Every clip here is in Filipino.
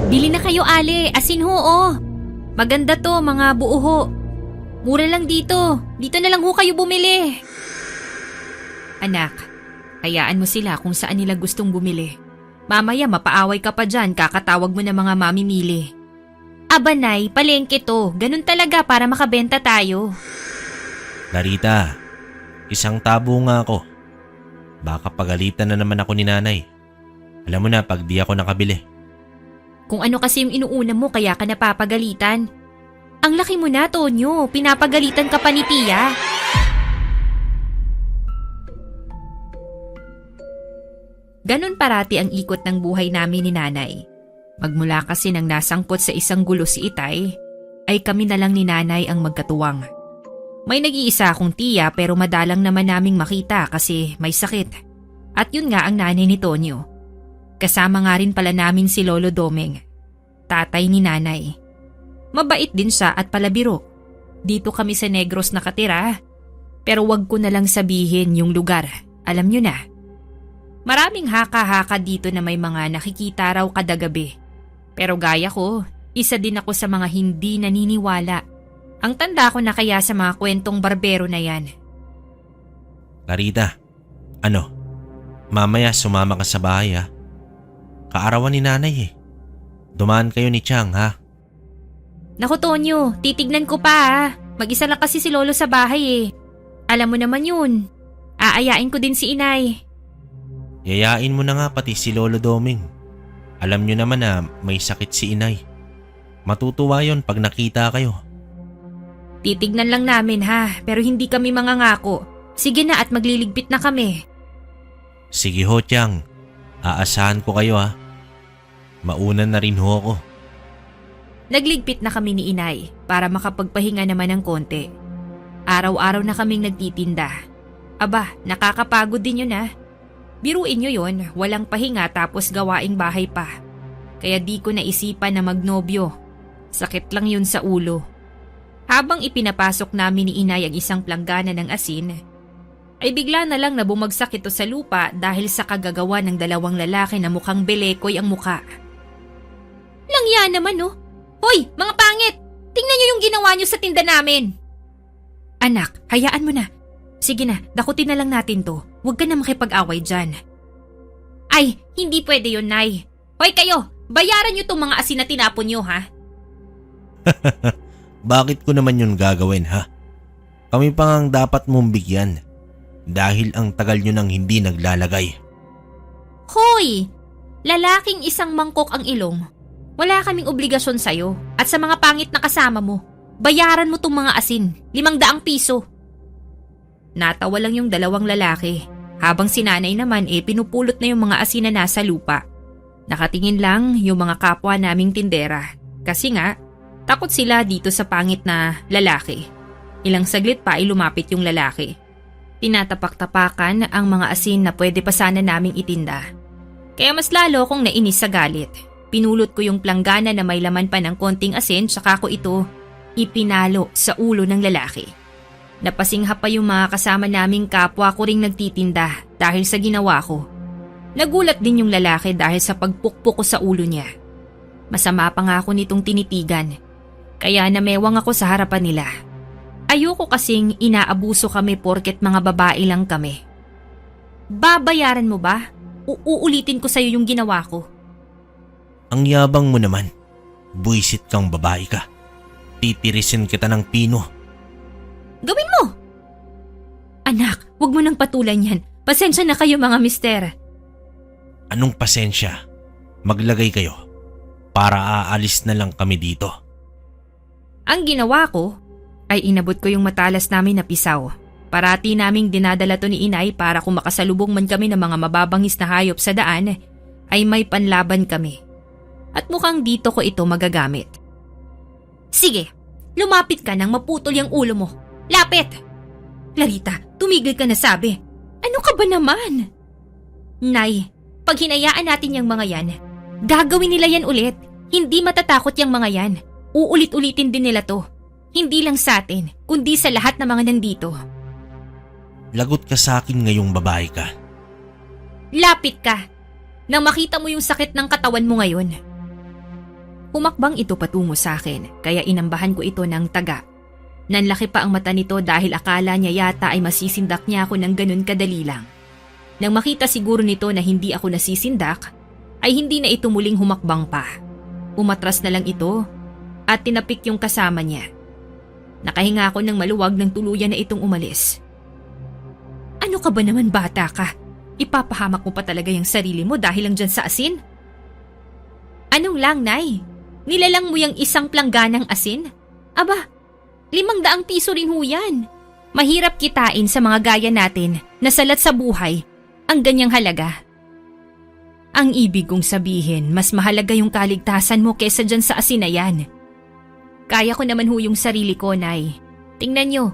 Bili na kayo, Ale. Asin ho, oh. Maganda to, mga buo ho. Mura lang dito. Dito na lang ho kayo bumili. Anak, hayaan mo sila kung saan nila gustong bumili. Mamaya mapaaway ka pa dyan, kakatawag mo na mga mamimili. Aba, Nay, palengke to. Ganun talaga para makabenta tayo. Larita, isang tabo nga ako. Baka pagalitan na naman ako ni nanay. Alam mo na pag di ako nakabili. Kung ano kasi yung inuuna mo kaya ka napapagalitan. Ang laki mo na, Tonyo. Pinapagalitan ka pa ni Tia. Ganon parati ang ikot ng buhay namin ni Nanay. Magmula kasi nang nasangkot sa isang gulo si Itay, ay kami na lang ni Nanay ang magkatuwang. May nag-iisa akong tiya pero madalang naman naming makita kasi may sakit. At yun nga ang nanay ni Tonyo. Kasama nga rin pala namin si Lolo Domeng, tatay ni Nanay. Mabait din siya at palabiro. Dito kami sa Negros nakatira. Pero wag ko na lang sabihin yung lugar, alam nyo na. Maraming haka-haka dito na may mga nakikita raw kada gabi. Pero gaya ko, isa din ako sa mga hindi naniniwala. Ang tanda ko na kaya sa mga kwentong barbero na yan. Larita, mamaya sumama ka sa bahay ha. Kaarawan ni nanay eh. Dumaan kayo ni Chang ha. Naku Tonyo, titignan ko pa ha. Mag-isa lang kasi si Lolo sa bahay eh. Alam mo naman yun. Aayain ko din si Inay. Yayain mo na nga pati si Lolo Doming. Alam nyo naman na may sakit si Inay. Matutuwa yon pag nakita kayo. Titignan lang namin ha, pero hindi kami mangangako. Sige na at magliligpit na kami. Sige ho Chang, aasahan ko kayo ha. Mauna na rin ho ako. Nagligpit na kami ni Inay para makapagpahinga naman ng konti. Araw-araw na kaming nagtitinda. Aba, nakakapagod din yun ha. Biruin nyo yun, walang pahinga tapos gawaing bahay pa. Kaya di ko naisipan na magnobyo. Sakit lang yun sa ulo. Habang ipinapasok namin ni Inay ang isang planggana ng asin, ay bigla na lang na bumagsak ito sa lupa dahil sa kagagawa ng dalawang lalaki na mukhang belekoy ang muka. Langya naman oh! Hoy, mga pangit! Tingnan nyo yung ginawa nyo sa tinda namin! Anak, hayaan mo na. Sige na, dakutin na lang natin to. Huwag ka na makipag-away dyan. Ay, hindi pwede yun, Nay. Hoy kayo, bayaran nyo tong mga asin na tinapon nyo, ha? Bakit ko naman yun gagawin, ha? Kami pa ngang dapat mong bigyan. Dahil ang tagal nyo nang hindi naglalagay. Hoy! Lalaking isang mangkok ang ilong. Wala kaming obligasyon sa'yo at sa mga pangit na kasama mo. Bayaran mo tong mga asin, 500 piso. Natawa lang yung dalawang lalaki, habang si Nanay naman pinupulot na yung mga asin na nasa lupa. Nakatingin lang yung mga kapwa naming tindera, kasi nga, takot sila dito sa pangit na lalaki. Ilang saglit pa ay lumapit yung lalaki. Tinatapak-tapakan ang mga asin na pwede pa sana naming itinda. Kaya mas lalo akong nainis sa galit. Pinulot ko yung planggana na may laman pa ng konting asin tsaka ko ito ipinalo sa ulo ng lalaki. Napasingha pa yung mga kasama naming kapwa ko ring nagtitinda dahil sa ginawa ko. Nagulat din yung lalaki dahil sa pagpukpok ko sa ulo niya. Masama pa nga ako nitong tinitigan. Kaya namewang ako sa harapan nila. Ayoko kasing inaabuso kami porket mga babae lang kami. Babayaran mo ba? Uulitin ko sa'yo yung ginawa ko. Ang yabang mo naman. Buisit kang babae ka. Titirisin kita ng pino. Gawin mo! Anak, wag mo nang patulan yan. Pasensya na kayo mga mister. Anong pasensya? Maglagay kayo. Para aalis na lang kami dito. Ang ginawa ko ay inabot ko yung matalas namin na pisaw. Parati naming dinadala to ni Inay para kung makasalubong man kami ng mga mababangis na hayop sa daan ay may panlaban kami. At mukhang dito ko ito magagamit. Sige, lumapit ka nang maputol yung ulo mo. Lapit! Clarita, tumigil ka na sabi. Ano ka ba naman? Nay, pag hinayaan natin yung mga yan, gagawin nila yan ulit. Hindi matatakot yung mga yan. Uulit-ulitin din nila to. Hindi lang sa atin, kundi sa lahat ng mga nandito. Lagot ka sa akin ngayong babae ka. Lapit ka. Nang makita mo yung sakit ng katawan mo ngayon. Humakbang ito patungo sa akin kaya inambahan ko ito ng taga. Nanlaki pa ang mata nito dahil akala niya yata ay masisindak niya ako ng ganun kadali lang. Nang makita siguro nito na hindi ako nasisindak, ay hindi na ito muling humakbang pa. Umatras na lang ito at tinapik yung kasama niya. Nakahinga ako ng maluwag nang tuluyan na itong umalis. Ano ka ba naman bata ka? Ipapahamak mo pa talaga yung sarili mo dahil lang dyan sa asin? Anong lang, Nay? Nilalang mo yung isang plangganang asin? Aba, 500 piso rin ho yan. Mahirap kitain sa mga gaya natin na salat sa buhay ang ganyang halaga. Ang ibig kong sabihin, mas mahalaga yung kaligtasan mo kesa dyan sa asin na yan. Kaya ko naman ho yung sarili ko, Nay. Tingnan nyo,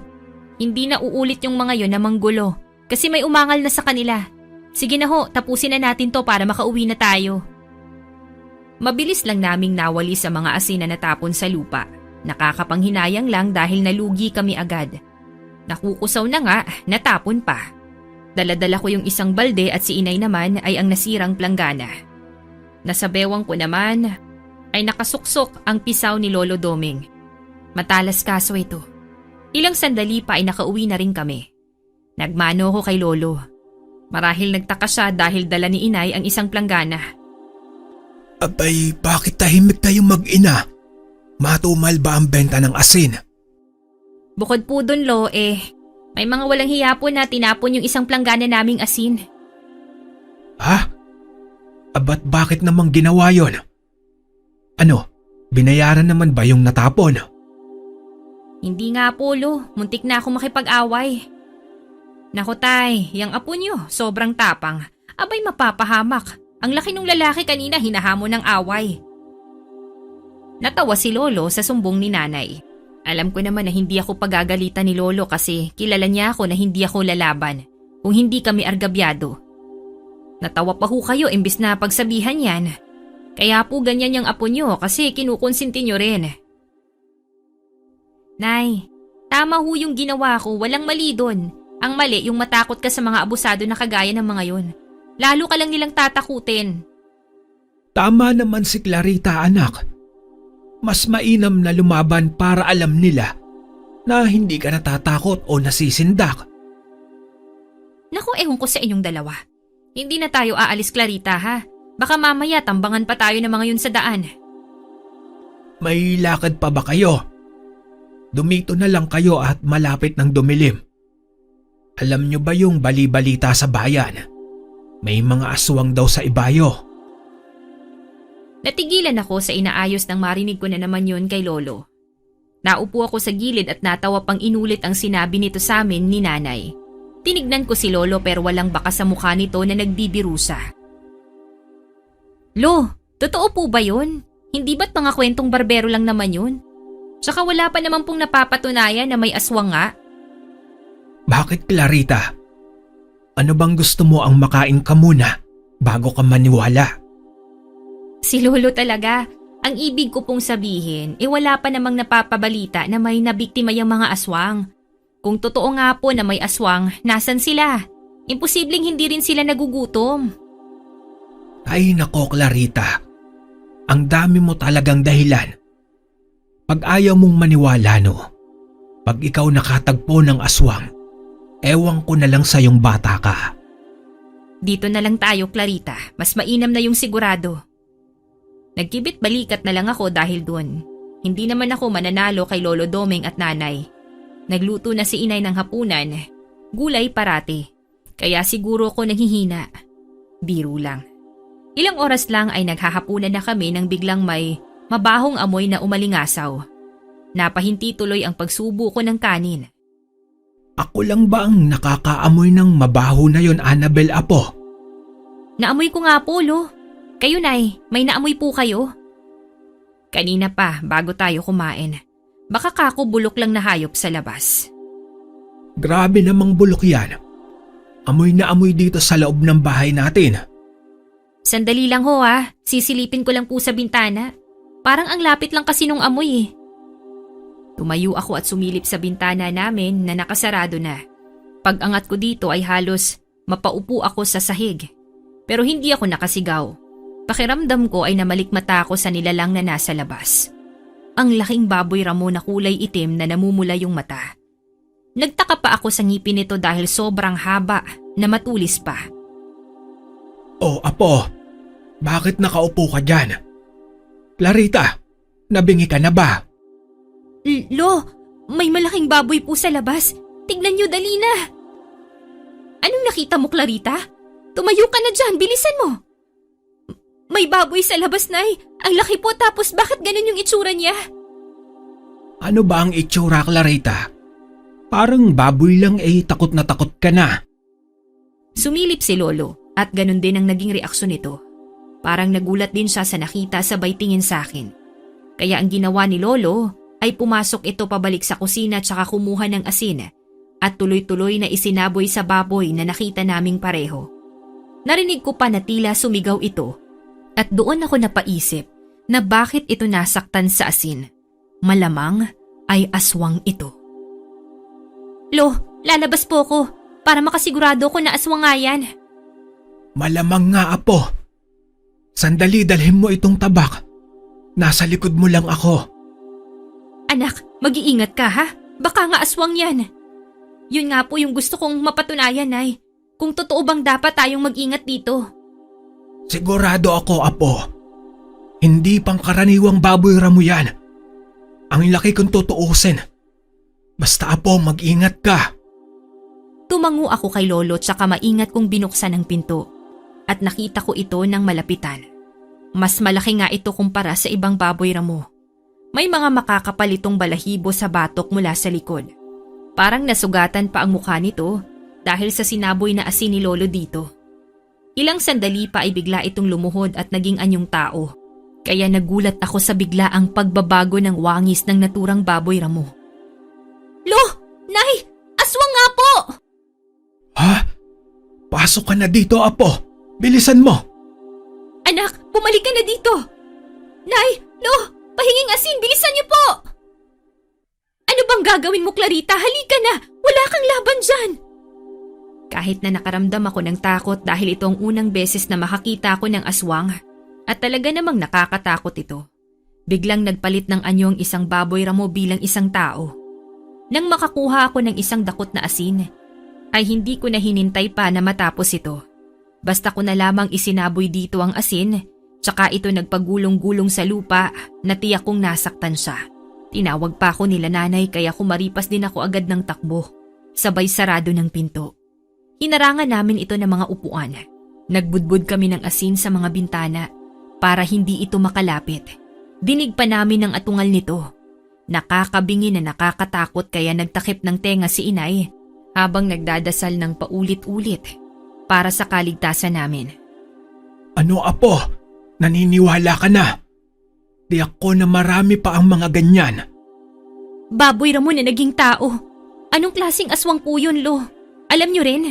hindi na uulit yung mga yon na manggulo kasi may umangal na sa kanila. Sige na ho, tapusin na natin to para makauwi na tayo. Mabilis lang naming nawali sa mga asin na natapon sa lupa. Nakakapanghinayang lang dahil nalugi kami agad. Nakukusaw na nga, natapon pa. Daladala ko yung isang balde at si inay naman ay ang nasirang planggana. Nasabewang ko naman ay nakasuksok ang pisaw ni Lolo Doming. Matalas kaso ito. Ilang sandali pa ay nakauwi na rin kami. Nagmano ko kay Lolo. Marahil nagtaka siya dahil dala ni inay ang isang planggana. Abay, bakit tahimik tayong mag-ina? Matumal ba ang benta ng asin? Bukod po dun, Lo, may mga walang hiya po na tinapon yung isang planggana naming asin. Ha? Abat bakit namang ginawa yon? Ano, binayaran naman ba yung natapon? Hindi nga po, Lo. Muntik na ako makipag-away. Naku tay, yung apo nyo, sobrang tapang. Abay mapapahamak. Ang laki ng lalaki kanina hinahamon ng away. Natawa si Lolo sa sumbong ni Nanay. Alam ko naman na hindi ako pagagalitan ni Lolo kasi kilala niya ako na hindi ako lalaban kung hindi kami argabyado. Natawa pa ho kayo imbis na pagsabihan yan. Kaya po ganyan yung apo nyo kasi kinukonsinti nyo rin. Nay, tama ho yung ginawa ko, walang mali doon. Ang mali yung matakot ka sa mga abusado na kagaya ng mga yon. Lalo ka lang nilang tatakutin. Tama naman si Clarita, anak. Mas mainam na lumaban para alam nila na hindi ka natatakot o nasisindak. Naku, ewan ko sa inyong dalawa. Hindi na tayo aalis, Clarita, ha? Baka mamaya tambangan pa tayo ng mga yun sa daan. May lakad pa ba kayo? Dumito na lang kayo at malapit ng dumilim. Alam nyo ba yung bali-balita sa bayan? May mga aswang daw sa ibayo. Natigilan ako sa inaayos nang marinig ko na naman yun kay Lolo. Naupo ako sa gilid at natawa pang inulit ang sinabi nito sa amin ni Nanay. Tinignan ko si Lolo pero walang bakas sa mukha nito na nagbibirusa. Lo, totoo po ba yun? Hindi ba't mga kwentong barbero lang naman yun? Tsaka wala pa naman pong napapatunayan na may aswang nga. Bakit, Clarita? Ano bang gusto mo ang makain ka muna bago ka maniwala? Si Lolo talaga. Ang ibig ko pong sabihin, wala pa namang napapabalita na may nabiktima yung mga aswang. Kung totoo nga po na may aswang, nasan sila? Imposibleng hindi rin sila nagugutom. Ay nako, Clarita. Ang dami mo talagang dahilan. Pag ayaw mong maniwala, no? Pag ikaw nakatagpo ng aswang, ewan ko na lang sa yung bata ka. Dito na lang tayo, Clarita. Mas mainam na yung sigurado. Nagkibit balikat na lang ako dahil doon. Hindi naman ako mananalo kay Lolo Doming at Nanay. Nagluto na si Inay ng hapunan. Gulay parati. Kaya siguro ako naghihina. Biro lang. Ilang oras lang ay naghahapunan na kami nang biglang may mabahong amoy na umalingasaw. Napahinti tuloy ang pagsubo ko ng kanin. Ako lang ba ang nakakaamoy ng mabaho na yon, Annabel Apo? Naamoy ko nga po, Lo. Kayo, Nay, may naamoy po kayo? Kanina pa, bago tayo kumain. Baka kako bulok lang na hayop sa labas. Grabe namang bulok yan. Amoy na amoy dito sa loob ng bahay natin. Sandali lang ho ha, sisilipin ko lang po sa bintana. Parang ang lapit lang kasi nung amoy eh. Tumayo ako at sumilip sa bintana namin na nakasarado na. Pag-angat ko dito ay halos mapaupo ako sa sahig. Pero hindi ako nakasigaw. Pakiramdam ko ay namalikmata ako sa nilalang na nasa labas. Ang laking baboy ramo na kulay itim na namumula yung mata. Nagtaka pa ako sa ngipin nito dahil sobrang haba na matulis pa. Oh, Apo, bakit nakaupo ka dyan? Clarita, nabingi ka na ba? Lo, may malaking baboy po sa labas. Tignan niyo, dali na. Anong nakita mo, Clarita? Tumayo ka na dyan, bilisan mo. May baboy sa labas, Nay. Ang laki po, tapos bakit ganun yung itsura niya? Ano ba ang itsura, Clarita? Parang baboy lang takot na takot ka na. Sumilip si Lolo at ganun din ang naging reaksyon nito. Parang nagulat din siya sa nakita sabay tingin sa akin. Kaya ang ginawa ni Lolo ay pumasok ito pabalik sa kusina tsaka kumuha ng asin at tuloy-tuloy na isinaboy sa baboy na nakita naming pareho. Narinig ko pa na tila sumigaw ito at doon ako napaisip na bakit ito nasaktan sa asin. Malamang ay aswang ito. Lo, lalabas po ko para makasigurado ko na aswang nga yan. Malamang nga, Apo. Sandali, dalhin mo itong tabak. Nasa likod mo lang ako. Anak, mag-iingat ka ha? Baka nga aswang yan. Yun nga po yung gusto kong mapatunayan, Nay. Kung totoo bang dapat tayong mag-ingat dito. Sigurado ako, Apo. Hindi pangkaraniwang baboy ramo yan. Ang laki kung tutuusin. Basta, Apo, mag-ingat ka. Tumango ako kay Lolo tsaka maingat kong binuksan ang pinto. At nakita ko ito ng malapitan. Mas malaki nga ito kumpara sa ibang baboy ramo. May mga makakapalitong balahibo sa batok mula sa likod. Parang nasugatan pa ang mukha nito dahil sa sinaboy na asin ni Lolo dito. Ilang sandali pa ay bigla itong lumuhod at naging anyong tao. Kaya nagulat ako sa biglaang pagbabago ng wangis ng naturang baboy ramo. Lo! Nay! Aswang nga po! Ha? Pasok ka na dito, Apo. Bilisan mo. Anak, bumalik ka na dito! Nay! Lo! Pahinging asin! Bilisan niyo po! Ano bang gagawin mo, Clarita? Halika na! Wala kang laban dyan! Kahit na nakaramdam ako ng takot dahil ito ang unang beses na makakita ko ng aswang at talaga namang nakakatakot ito. Biglang nagpalit ng anyo ang isang baboy ramo bilang isang tao. Nang makakuha ako ng isang dakot na asin, ay hindi ko na hinintay pa na matapos ito. Basta ko na lamang isinaboy dito ang asin, tsaka ito nagpagulong-gulong sa lupa na tiyak kong nasaktan siya. Tinawag pa ako nila nanay kaya kumaripas din ako agad ng takbo, sabay sarado ng pinto. Hinarangan namin ito ng mga upuan. Nagbudbud kami ng asin sa mga bintana para hindi ito makalapit. Dinig pa namin ang atungal nito. Nakakabingi na nakakatakot kaya nagtakip ng tenga si inay habang nagdadasal ng paulit-ulit para sa kaligtasan namin. Ano, Apo? Naniniwala ka na? Tiyak ko na marami pa ang mga ganyan. Baboy ramo na naging tao. Anong klaseng aswang po yun, Lo? Alam nyo rin?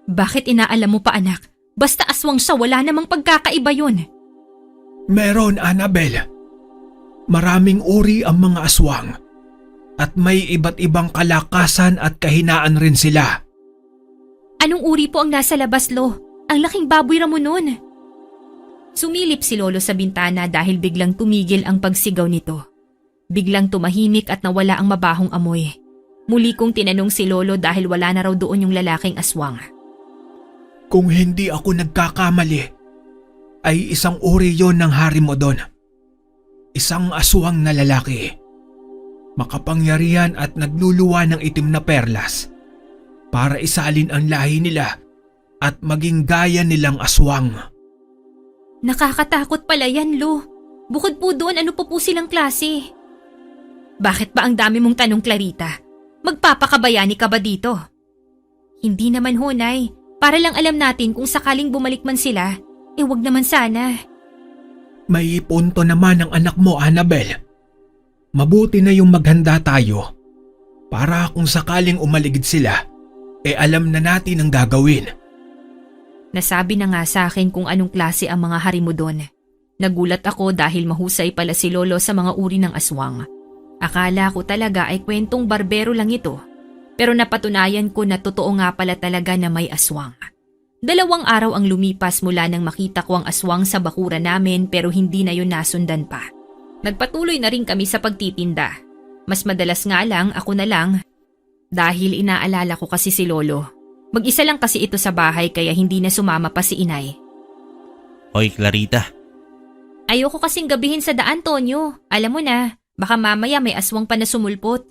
Bakit inaalam mo pa, anak? Basta aswang siya, wala namang pagkakaiba yun. Meron, Annabel. Maraming uri ang mga aswang at may iba't ibang kalakasan at kahinaan rin sila. Anong uri po ang nasa labas, Lo? Ang laking baboy ramo nun. Sumilip si Lolo sa bintana dahil biglang tumigil ang pagsigaw nito. Biglang tumahimik at nawala ang mabahong amoy. Muli kong tinanong si Lolo dahil wala na raw doon yung lalaking aswang. Kung hindi ako nagkakamali, ay isang uri yon ng harimodon. Isang aswang na lalaki. Makapangyarihan at nagluluwa ng itim na perlas para isalin ang lahi nila at maging gaya nilang aswang. Nakakatakot pala yan, Lo. Bukod po doon, ano po silang klase? Bakit ba ang dami mong tanong, Clarita? Magpapakabayani ka ba dito? Hindi naman ho, Nay. Para lang alam natin kung sakaling bumalik man sila, wag naman sana. May punto naman ang anak mo, Annabel. Mabuti na yung maghanda tayo para kung sakaling umaligid sila, alam na natin ang gagawin. Nasabi na nga sa akin kung anong klase ang mga harimodon. Nagulat ako dahil mahusay pala si Lolo sa mga uri ng aswang. Akala ko talaga ay kwentong barbero lang ito. Pero napatunayan ko na totoo nga pala talaga na may aswang. 2 araw ang lumipas mula nang makita ko ang aswang sa bakuran namin pero hindi na yun nasundan pa. Nagpatuloy na rin kami sa pagtitinda. Mas madalas nga lang ako na lang dahil inaalala ko kasi si Lolo. Mag-isa lang kasi ito sa bahay kaya hindi na sumama pa si Inay. Hoy Clarita, Ayoko kasing gabihin sa daan, Tonyo. Alam mo na, baka mamaya may aswang pa na sumulpot.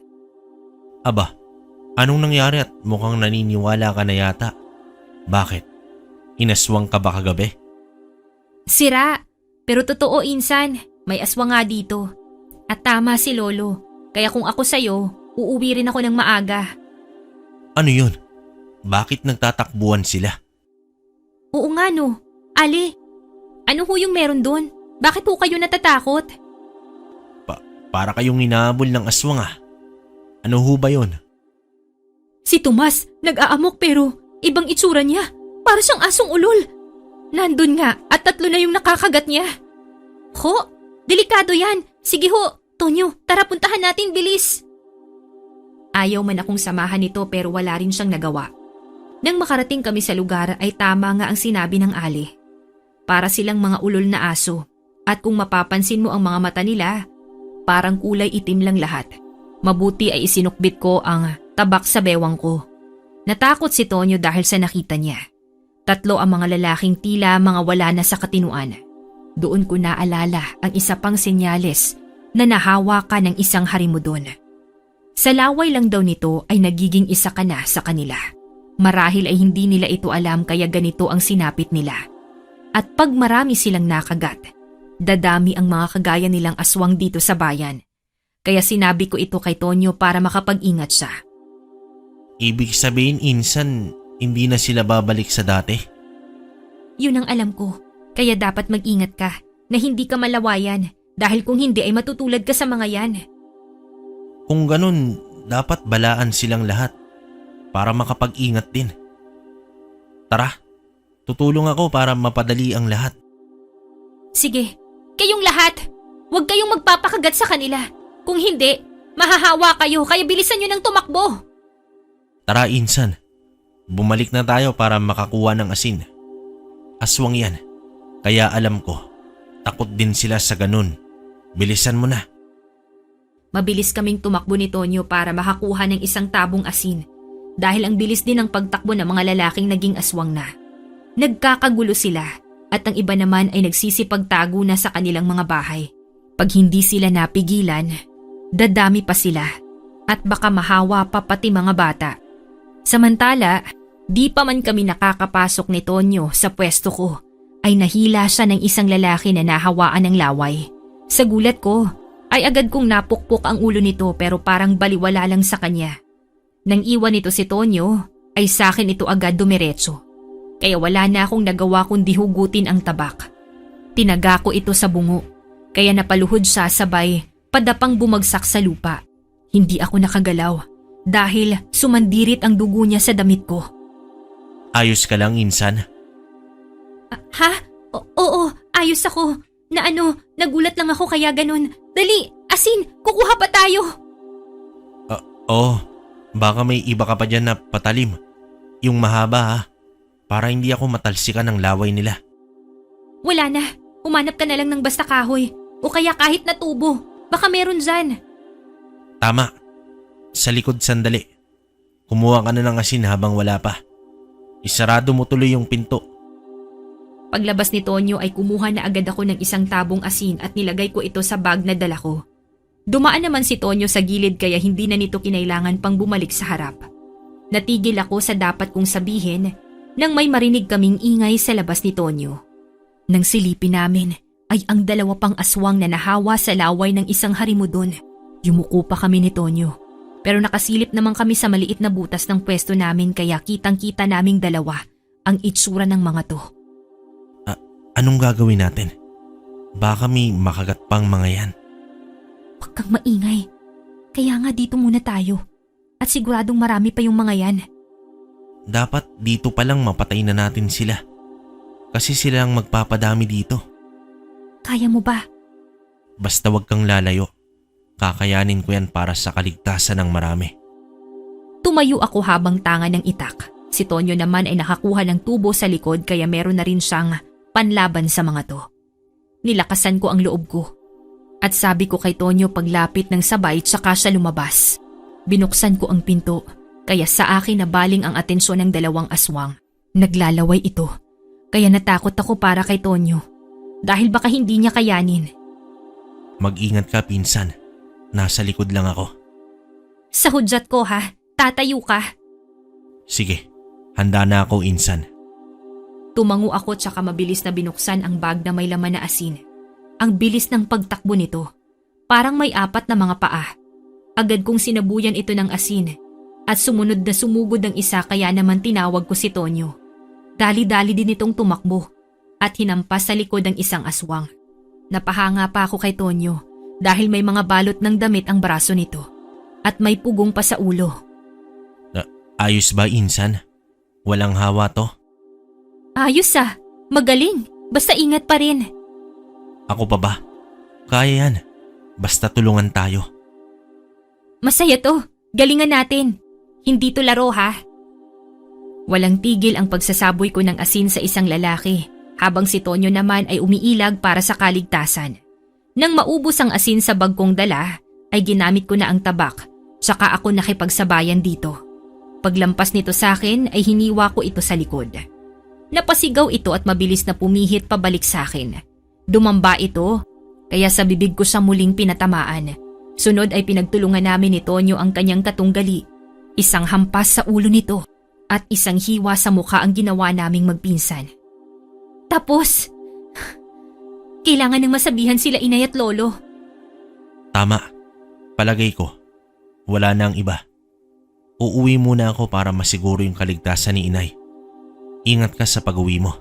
aba, anong nangyari at mukhang naniniwala ka na yata? Bakit? Inaswang ka ba kagabi? Sira, pero totoo insan, may aswang nga dito. At tama si Lolo, kaya kung ako sa'yo, uuwi rin ako ng maaga. Ano yun? Bakit nagtatakbuhan sila? Oo nga no, Ali, ano ho yung meron doon? Bakit ho kayo natatakot? Para kayong inaabol ng aswang ah. Ano ho ba yun? Si Tomas, nag-aamok pero ibang itsura niya. Para siyang asong ulol. Nandun nga at 3 na yung nakakagat niya. Ho, delikado yan. Sige ho, Tonyo, tara puntahan natin bilis. Ayaw man akong samahan nito pero wala rin siyang nagawa. Nang makarating kami sa lugar ay tama nga ang sinabi ng Ali. Para silang mga ulol na aso. At kung mapapansin mo ang mga mata nila, parang kulay itim lang lahat. Mabuti ay isinukbit ko ang tabak sa bewang ko. Natakot si Tonyo dahil sa nakita niya. 3 ang mga lalaking tila mga wala na sa katinuan. Doon ko naalala ang isa pang senyales na nahawa ka ng isang harimudon. Sa laway lang daw nito ay nagiging isa ka na sa kanila. Marahil ay hindi nila ito alam kaya ganito ang sinapit nila. At pag marami silang nakagat, dadami ang mga kagaya nilang aswang dito sa bayan. Kaya sinabi ko ito kay Tonyo para makapag-ingat siya. Ibig sabihin insan, hindi na sila babalik sa dati? Yun ang alam ko, kaya dapat mag-ingat ka na hindi ka malawayan dahil kung hindi ay matutulad ka sa mga yan. Kung ganun, dapat balaan silang lahat para makapag-ingat din. Tara, tutulong ako para mapadali ang lahat. Sige, kayong lahat, huwag kayong magpapakagat sa kanila. Kung hindi, mahahawa kayo kaya bilisan nyo ng tumakbo. Tara insan, bumalik na tayo para makakuha ng asin. Aswang yan, kaya alam ko, takot din sila sa ganun. Bilisan mo na. Mabilis kaming tumakbo ni Tonyo para makakuha ng isang tabong asin dahil ang bilis din ng pagtakbo ng mga lalaking naging aswang na. Nagkakagulo sila at ang iba naman ay nagsisipagtago na sa kanilang mga bahay. Pag hindi sila napigilan, dadami pa sila at baka mahawa pa pati mga bata. Samantala, di pa man kami nakakapasok ni Tonyo sa pwesto ko, ay nahila siya ng isang lalaki na nahawaan ng laway. Sa gulat ko, ay agad kong napukpok ang ulo nito pero parang baliwala lang sa kanya. Nang iwan nito si Tonyo, ay sa akin ito agad dumiretso. Kaya wala na akong nagawa kundi hugutin ang tabak. Tinaga ko ito sa bungo, kaya napaluhod siya sabay padapang bumagsak sa lupa. Hindi ako nakagalaw dahil sumandirit ang dugo niya sa damit ko. Ayos ka lang insan? Ha? Oo, ayos ako. Nagulat lang ako kaya ganun. Dali, asin, kukuha pa tayo. Baka may iba ka pa dyan na patalim. Yung mahaba ha, para hindi ako matalsikan ng laway nila. Wala na, umanap ka na lang ng basta kahoy. O kaya kahit na tubo, baka meron dyan. Tama, sa likod sandali. Kumuha ka na ng asin habang wala pa. Isarado mo tuloy yung pinto. Paglabas ni Tonyo ay kumuha na agad ako ng isang tabong asin at nilagay ko ito sa bag na dala ko. Dumaan naman si Tonyo sa gilid kaya hindi na nito kinailangan pang bumalik sa harap. Natigil ako sa dapat kong sabihin nang may marinig kaming ingay sa labas ni Tonyo. Nang silipin namin ay ang 2 pang aswang na nahawa sa laway ng isang harimudon. Yumuko pa kami ni Tonyo. Pero nakasilip naman kami sa maliit na butas ng pwesto namin kaya kitang-kita naming 2 ang itsura ng mga to. Anong gagawin natin? Baka may makagat pang mga yan. Huwag kang maingay. Kaya nga dito muna tayo. At siguradong marami pa yung mga yan. Dapat dito pa lang mapatay na natin sila. Kasi sila ang magpapadami dito. Kaya mo ba? Basta wag kang lalayo. Kakayanin ko yan para sa kaligtasan ng marami. Tumayo ako habang tanga ng itak. Si Tonyo naman ay nakakuha ng tubo sa likod kaya meron na rin siyang panlaban sa mga to. Nilakasan ko ang loob ko. At sabi ko kay Tonyo paglapit ng sabay tsaka siya lumabas. Binuksan ko ang pinto kaya sa akin nabaling ang atensyon ng dalawang aswang. Naglalaway ito kaya natakot ako para kay Tonyo dahil baka hindi niya kayanin. Mag-ingat ka, pinsan. Nasa likod lang ako. Sa hudyat ko ha, tatayo ka. Sige, handa na ako, insan. Tumango ako tsaka mabilis na binuksan ang bag na may laman na asin. Ang bilis ng pagtakbo nito. Parang may 4 na mga paa. Agad kong sinabuyan ito ng asin at sumunod na sumugod ang isa kaya naman tinawag ko si Tonyo. Dali-dali din itong tumakbo at hinampas sa likod ang isang aswang. Napahanga pa ako kay Tonyo dahil may mga balot ng damit ang braso nito at may pugong pa sa ulo. Ayos ba, insan? Walang hawa to? Ayos ah, magaling. Basta ingat pa rin. Ako pa ba? Kaya yan. Basta tulungan tayo. Masaya to. Galingan natin. Hindi to laro ha. Walang tigil ang pagsasaboy ko ng asin sa isang lalaki habang si Tonyo naman ay umiilag para sa kaligtasan. Nang maubos ang asin sa bag kong dala ay ginamit ko na ang tabak tsaka ako nakipagsabayan dito. Paglampas nito sa akin ay hiniwa ko ito sa likod. Napasigaw ito at mabilis na pumihit pabalik sa akin. Dumamba ito, kaya sa bibig ko siya muling pinatamaan. Sunod ay pinagtulungan namin ni Tonyo ang kanyang katunggali. Isang hampas sa ulo nito at isang hiwa sa mukha ang ginawa naming magpinsan. Tapos, kailangan nang masabihan sila inay at lolo. Tama. Palagay ko, wala na ang iba. Uuwi muna ako para masiguro yung kaligtasan ni inay. Ingat ka sa pag-uwi mo.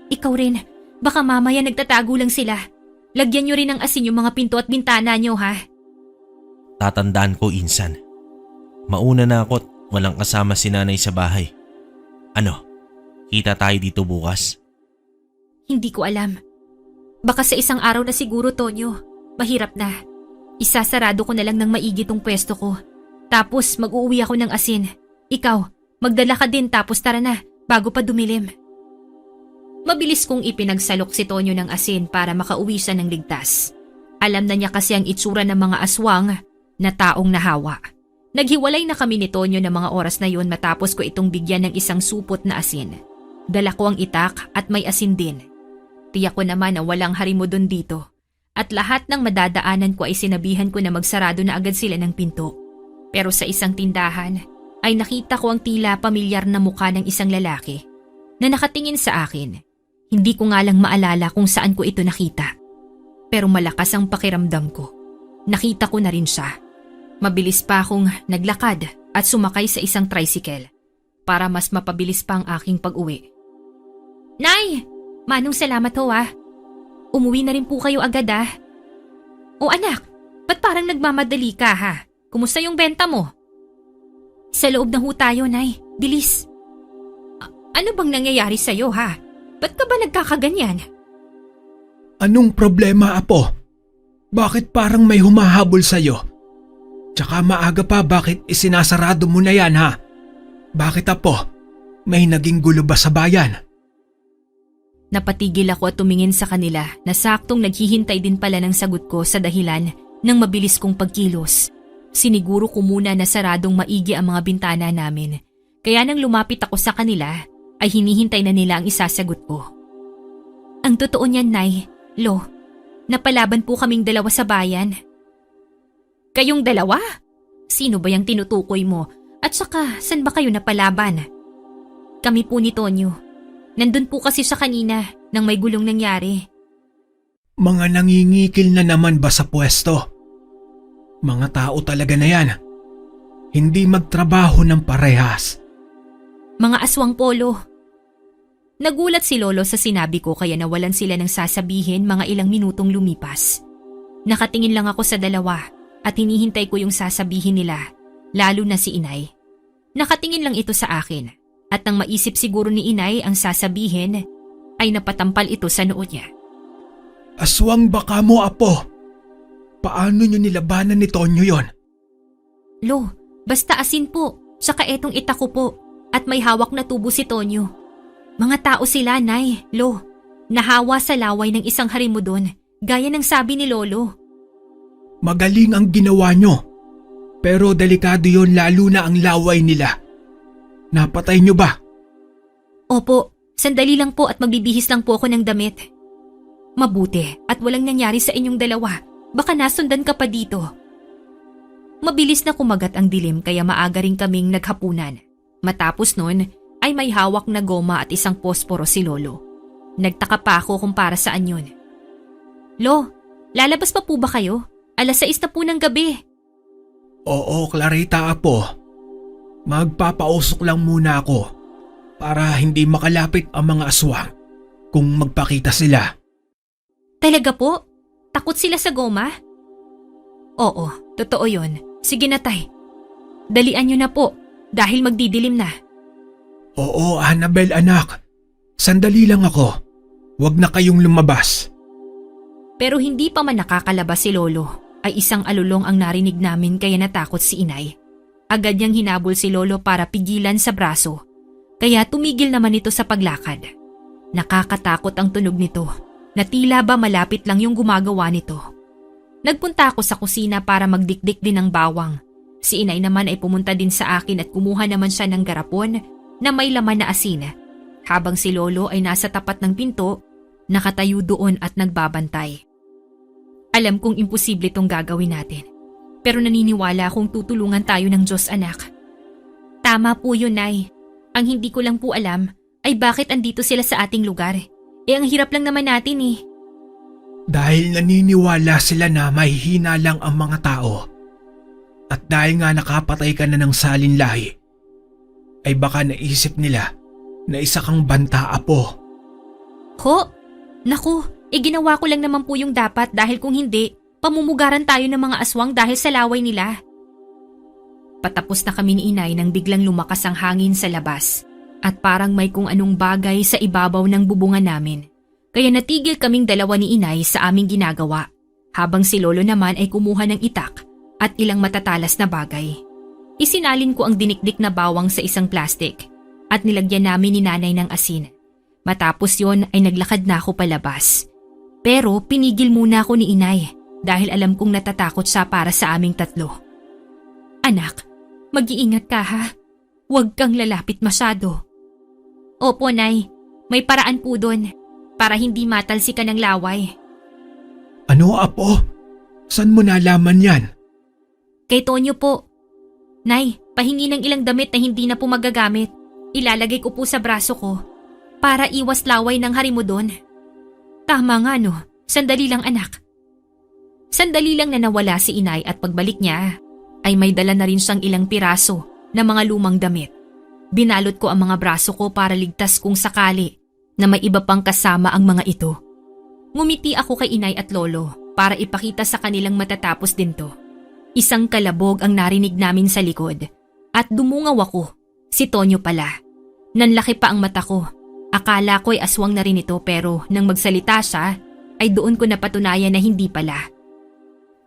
Ikaw rin. Baka mamaya nagtatago lang sila. Lagyan nyo rin ng asin yung mga pinto at bintana nyo ha. Tatandaan ko, insan. Mauna na ako at walang kasama si nanay sa bahay. Ano, kita tayo dito bukas? Hindi ko alam. Baka sa isang araw na siguro, Tonyo. Mahirap na. Isasarado ko na lang ng maigi tong pwesto ko. Tapos mag-uuwi ako ng asin. Ikaw, magdala ka din tapos tara na, bago pa dumilim. Mabilis kong ipinagsalok si Tonyo ng asin para makauwi siya ng ligtas. Alam na niya kasi ang itsura ng mga aswang na taong nahawa. Naghiwalay na kami ni Tonyo ng mga oras na yon matapos ko itong bigyan ng isang supot na asin. Dala ko ang itak at may asin din. Tiyak ko naman na walang harimodon dito. At lahat ng madadaanan ko ay sinabihan ko na magsarado na agad sila ng pinto. Pero sa isang tindahan ay nakita ko ang tila pamilyar na mukha ng isang lalaki na nakatingin sa akin. Hindi ko nga lang maalala kung saan ko ito nakita. Pero malakas ang pakiramdam ko. Nakita ko na rin siya. Mabilis pa akong naglakad at sumakay sa isang tricycle para mas mapabilis pa ang aking pag-uwi. Nay! Manong salamat ho ah. Umuwi na rin po kayo agad ah. O anak, ba't parang nagmamadali ka ha? Kumusta yung benta mo? Sa loob na ho tayo, Nay. Bilis. Ano bang nangyayari sa'yo ha? Ba't ka ba nagkakaganyan? Anong problema, Apo? Bakit parang may humahabol sa'yo? Tsaka maaga pa, bakit isinasarado mo na yan ha? Bakit, Apo? May naging gulo ba sa bayan? Napatigil ako at tumingin sa kanila na saktong naghihintay din pala ng sagot ko sa dahilan ng mabilis kong pagkilos. Siniguro ko muna na saradong maigi ang mga bintana namin. Kaya nang lumapit ako sa kanila, ay hinihintay na nila ang isasagot ko. Ang totoo niyan, Nay, Lo, napalaban po kaming dalawa sa bayan. Kayong dalawa? Sino ba yung tinutukoy mo? At saka, saan ba kayo napalaban? Kami po ni Tonyo. Nandun po kasi sa kanina nang may gulong nangyari. Mga nangingikil na naman ba sa pwesto? Mga tao talaga na yan. Hindi magtrabaho ng parehas. Mga aswang polo. Nagulat si Lolo sa sinabi ko kaya nawalan sila ng sasabihin mga ilang minutong lumipas. Nakatingin lang ako sa dalawa at hinihintay ko yung sasabihin nila, lalo na si Inay. Nakatingin lang ito sa akin at nang maisip siguro ni Inay ang sasabihin ay napatampal ito sa noo niya. Aswang baka mo, Apo. Paano nyo nilabanan ni Tonyo yon? Lo, basta asin po, saka etong itak ko po. at may hawak na tubo si Tonyo. Mga tao sila, Nay, Lo. Nahawa sa laway ng isang harimudon, gaya ng sabi ni Lolo. Magaling ang ginawa nyo. Pero delikado yon lalo na ang laway nila. Napatay nyo ba? Opo, sandali lang po at magbibihis lang po ako ng damit. Mabuti at walang nangyari sa inyong dalawa. Baka nasundan ka pa dito. Mabilis na kumagat ang dilim kaya maaga rin kaming naghapunan. Matapos nun ay may hawak na goma at isang posporo si Lolo. Nagtaka pa ako kung para saan yun. Lo, lalabas pa po ba kayo? 6:00 na po ng gabi. Oo, Clarita, Apo. Magpapausok lang muna ako para hindi makalapit ang mga aswang kung magpakita sila. Talaga po? Takot sila sa goma? Oo, totoo yun. Sige na, Tay. Dalian nyo na po dahil magdidilim na. Oo, Annabel anak. Sandali lang ako. Huwag na kayong lumabas. Pero hindi pa man nakakalabas si Lolo ay isang alulong ang narinig namin kaya natakot si Inay. Agad niyang hinabol si Lolo para pigilan sa braso. Kaya tumigil naman ito sa paglakad. Nakakatakot ang tunog nito na tila ba malapit lang yung gumagawa nito. Nagpunta ako sa kusina para magdikdik din ng bawang. Si Inay naman ay pumunta din sa akin at kumuha naman siya ng garapon na may laman na asin. Habang si Lolo ay nasa tapat ng pinto, nakatayo doon at nagbabantay. Alam kong imposible itong gagawin natin. Pero naniniwala akong tutulungan tayo ng Diyos, anak. Tama po yun, Nay. Ang hindi ko lang po alam ay bakit andito sila sa ating lugar. Ang hirap lang naman natin eh. Dahil naniniwala sila na mahihina lang ang mga tao. At dahil nga nakapatay ka na ng salinlahi, ay baka naisip nila na isa kang banta, Apo. Ho? Naku, ginawa ko lang naman po yung dapat dahil kung hindi, pamumugaran tayo ng mga aswang dahil sa laway nila. Patapos na kami ni Inay nang biglang lumakas ang hangin sa labas at parang may kung anong bagay sa ibabaw ng bubungan namin. Kaya natigil kaming dalawa ni Inay sa aming ginagawa habang si Lolo naman ay kumuha ng itak at ilang matatalas na bagay. Isinalin ko ang dinikdik na bawang sa isang plastik at nilagyan namin ni Nanay ng asin. Matapos yon ay naglakad na ako palabas. Pero pinigil muna ako ni Inay dahil alam kong natatakot siya para sa aming tatlo. Anak, mag-iingat ka ha. Huwag kang lalapit masyado. Opo, Nay. May paraan po doon para hindi matalsikan ng laway. Ano, Apo? Saan mo nalaman yan? Kay Tonyo po. Nay, pahingi ng ilang damit na hindi na po magagamit. Ilalagay ko po sa braso ko para iwas laway ng harimudon. Tama nga no, sandali lang anak. Sandali lang na nawala si Inay at pagbalik niya ay may dala na rin siyang ilang piraso na mga lumang damit. Binalot ko ang mga braso ko para ligtas kung sakali na may iba pang kasama ang mga ito. Ngumiti ako kay Inay at Lolo para ipakita sa kanilang matatapos din to. Isang kalabog ang narinig namin sa likod at dumungaw ako. Si Tonyo pala. Nanlaki pa ang mata ko. Akala ko'y aswang na rin ito pero nang magsalita siya ay doon ko napatunayan na hindi pala.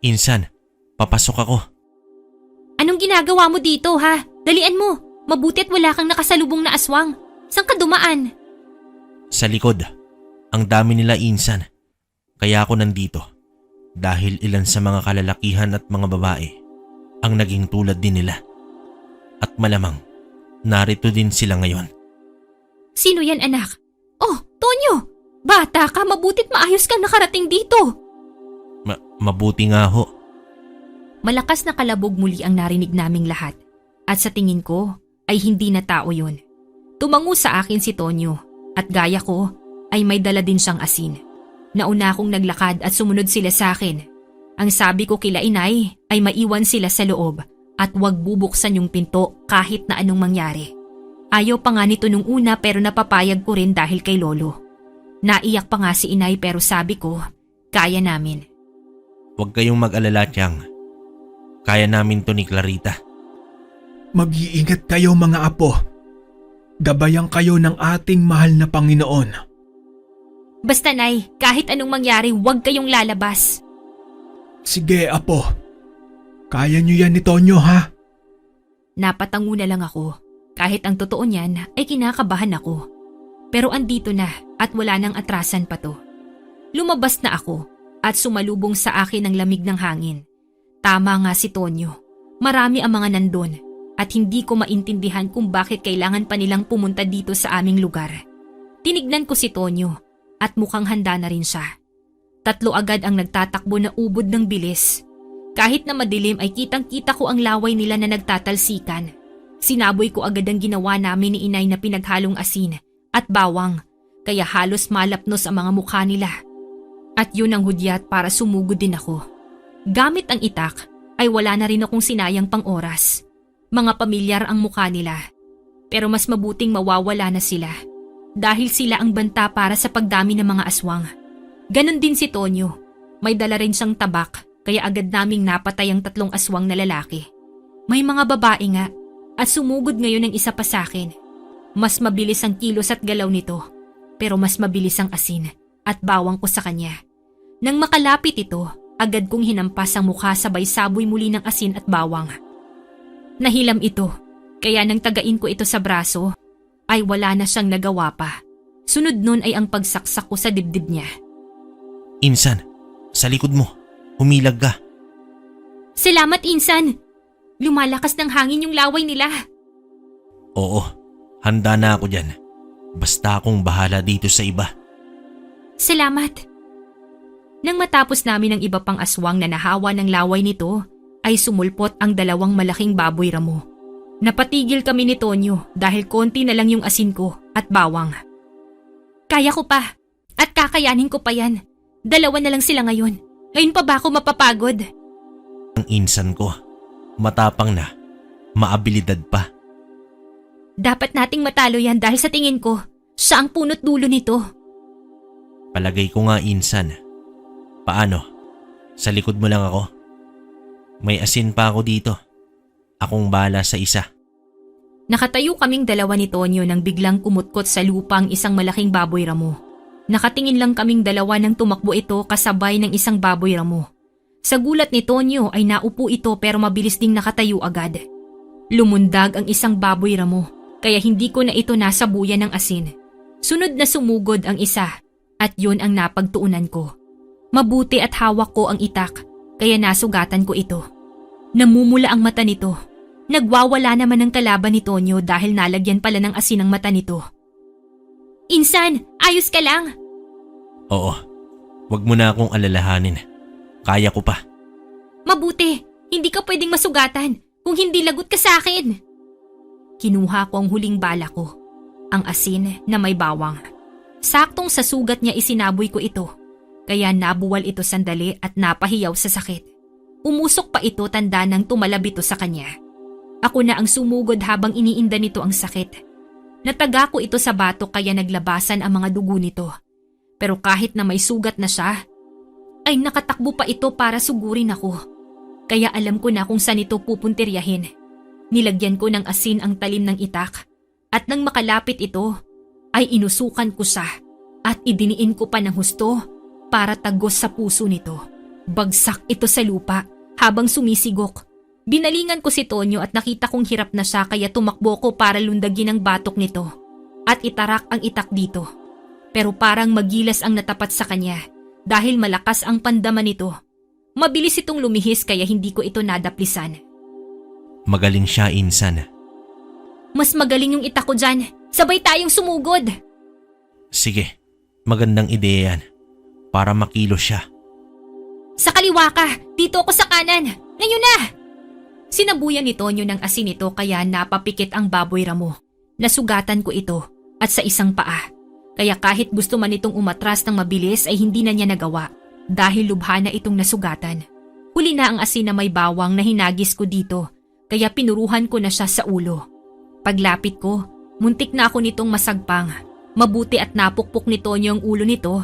Insan, papasok ako. Anong ginagawa mo dito ha? Dalian mo. Mabuti at wala kang nakasalubong na aswang. Saan ka dumaan? Sa likod. Ang dami nila, Insan. Kaya ako nandito. Dahil ilan sa mga kalalakihan at mga babae ang naging tulad din nila. At malamang, narito din sila ngayon. Sino yan anak? Oh, Tonyo! Bata ka, mabutit maayos kang nakarating dito. Mabuti nga ho. Malakas na kalabog muli ang narinig naming lahat. At sa tingin ko ay hindi na tao yun. Tumango sa akin si Tonyo at gaya ko ay may dala din siyang asin. Nauna akong naglakad at sumunod sila sa akin. Ang sabi ko kila Inay ay maiwan sila sa loob at huwag bubuksan yung pinto kahit na anong mangyari. Ayaw pa nga nito nung una pero napapayag ko rin dahil kay Lolo. Naiyak pa nga si Inay pero sabi ko, kaya namin. Huwag kayong mag-alala, Tiyang. Kaya namin to ni Clarita. Mag-iingat kayo mga apo. Gabayan kayo ng ating mahal na Panginoon. Basta Nay, kahit anong mangyari huwag kayong lalabas. Sige apo. Kaya niyo yan ni Tonyo ha? Napatango na lang ako Kahit ang totoo niyan ay kinakabahan ako. Pero andito na at wala nang atrasan pa to. Lumabas na ako at sumalubong sa akin ang lamig ng hangin. Tama nga si Tonyo. Marami ang mga nandun at hindi ko maintindihan kung bakit kailangan pa nilang pumunta dito sa aming lugar. Tinignan ko si Tonyo at mukhang handa na rin siya. 3 agad ang nagtatakbo na ubod ng bilis. Kahit na madilim ay kitang-kita ko ang laway nila na nagtatalsikan. Sinaboy ko agad ang ginawa namin ni inay na pinaghalong asin at bawang, kaya halos malapnos ang mga mukha nila. At yun ang hudyat para sumugod din ako. Gamit ang itak ay wala na rin akong sinayang pang oras. Mga pamilyar ang mukha nila. Pero mas mabuting mawawala na sila dahil sila ang banta para sa pagdami ng mga aswang. Ganon din si Tonyo. May dala rin siyang tabak kaya agad naming napatay ang 3 aswang na lalaki. May mga babae nga at sumugod ngayon ang isa pa sa akin. Mas mabilis ang kilos at galaw nito pero mas mabilis ang asin at bawang ko sa kanya. Nang makalapit ito, agad kong hinampas ang mukha sabay saboy muli ng asin at bawang. Nahilam ito kaya nang tagain ko ito sa braso ay wala na siyang nagawa pa. Sunod nun ay ang pagsaksak ko sa dibdib niya. Insan, sa likod mo. Humilag ka. Salamat, Insan! Lumalakas ng hangin yung laway nila. Oo, handa na ako dyan. Basta akong bahala dito sa iba. Salamat! Nang matapos namin ang iba pang aswang na nahawa ng laway nito, ay sumulpot ang 2 malaking baboy ramo. Napatigil kami ni Tonyo dahil konti na lang yung asin ko at bawang. Kaya ko pa at kakayanin ko pa yan. 2 na lang sila ngayon. Ngayon pa ba ako mapapagod? Ang insan ko, matapang na, maabilidad pa. Dapat nating matalo yan dahil sa tingin ko, siya ang punot dulo nito. Palagay ko nga insan. Paano? Sa likod mo lang ako? May asin pa ako dito. Akong bahala sa isa. Nakatayo kaming 2 ni Tonyo nang biglang kumutkot sa lupa ang isang malaking baboy ramo. Nakatingin lang kaming 2 nang tumakbo ito kasabay ng isang baboy ramo. Sa gulat ni Tonyo ay naupo ito pero mabilis ding nakatayo agad. Lumundag ang isang baboy ramo kaya hindi ko na ito nasabuyan ng asin. Sunod na sumugod ang isa at yun ang napagtuunan ko. Mabuti at hawak ko ang itak kaya nasugatan ko ito. Namumula ang mata nito. Nagwawala naman ang kalaban ni Tonyo dahil nalagyan pala ng asin ang mata nito. Insan, ayos ka lang? Oo, wag mo na akong alalahanin. Kaya ko pa. Mabuti, hindi ka pwedeng masugatan kung hindi lagot ka sa akin. Kinuha ko ang huling bala ko, ang asin na may bawang. Saktong sa sugat niya isinaboy ko ito, kaya nabuwal ito sandali at napahiyaw sa sakit. Umusok pa ito tanda nang tumalab ito sa kanya. Ako na ang sumugod habang iniinda nito ang sakit. Nataga ko ito sa batok kaya naglabasan ang mga dugo nito. Pero kahit na may sugat na siya, ay nakatakbo pa ito para sugurin ako. Kaya alam ko na kung saan ito pupuntiryahin. Nilagyan ko ng asin ang talim ng itak at nang makalapit ito, ay inusukan ko siya at idiniin ko pa ng husto para tagos sa puso nito. Bagsak ito sa lupa habang sumisigok. Binalingan ko si Tonyo at nakita kong hirap na siya kaya tumakbo ko para lundagin ang batok nito at itarak ang itak dito. Pero parang magilas ang natapat sa kanya dahil malakas ang pandaman nito. Mabilis itong lumihis kaya hindi ko ito nadaplisan. Magaling siya, insan. Mas magaling yung itak ko dyan. Sabay tayong sumugod. Sige, magandang ideya yan. Para makilos siya. Sa kaliwa ka, dito ako sa kanan. Ngayon na! Sinabuyan ni Tonyo ng asin ito kaya napapikit ang baboy ramo. Nasugatan ko ito at sa isang paa. Kaya kahit gusto man itong umatras ng mabilis ay hindi na niya nagawa dahil lubha na itong nasugatan. Huli na ang asin na may bawang na hinagis ko dito kaya pinuruhan ko na siya sa ulo. Paglapit ko, muntik na ako nitong masagpang. Mabuti at napukpok ni Tonyo ang ulo nito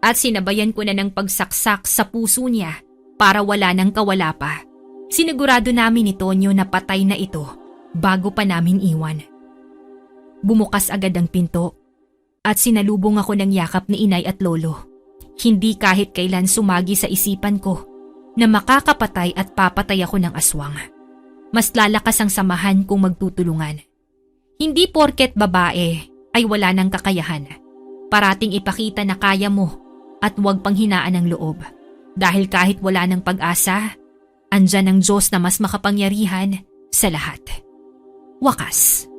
at sinabayan ko na ng pagsaksak sa puso niya para wala nang kawala pa. Sinigurado namin ni Tonyo na patay na ito bago pa namin iwan. Bumukas agad ang pinto at sinalubong ako ng yakap ni inay at lolo. Hindi kahit kailan sumagi sa isipan ko na makakapatay at papatay ako ng aswang. Mas lalakas ang samahan kung magtutulungan. Hindi porket babae ay wala ng kakayahan. Parating ipakita na kaya mo at huwag panghinaan ng loob. Dahil kahit wala ng pag-asa, andyan ang Diyos na mas makapangyarihan sa lahat. Wakas.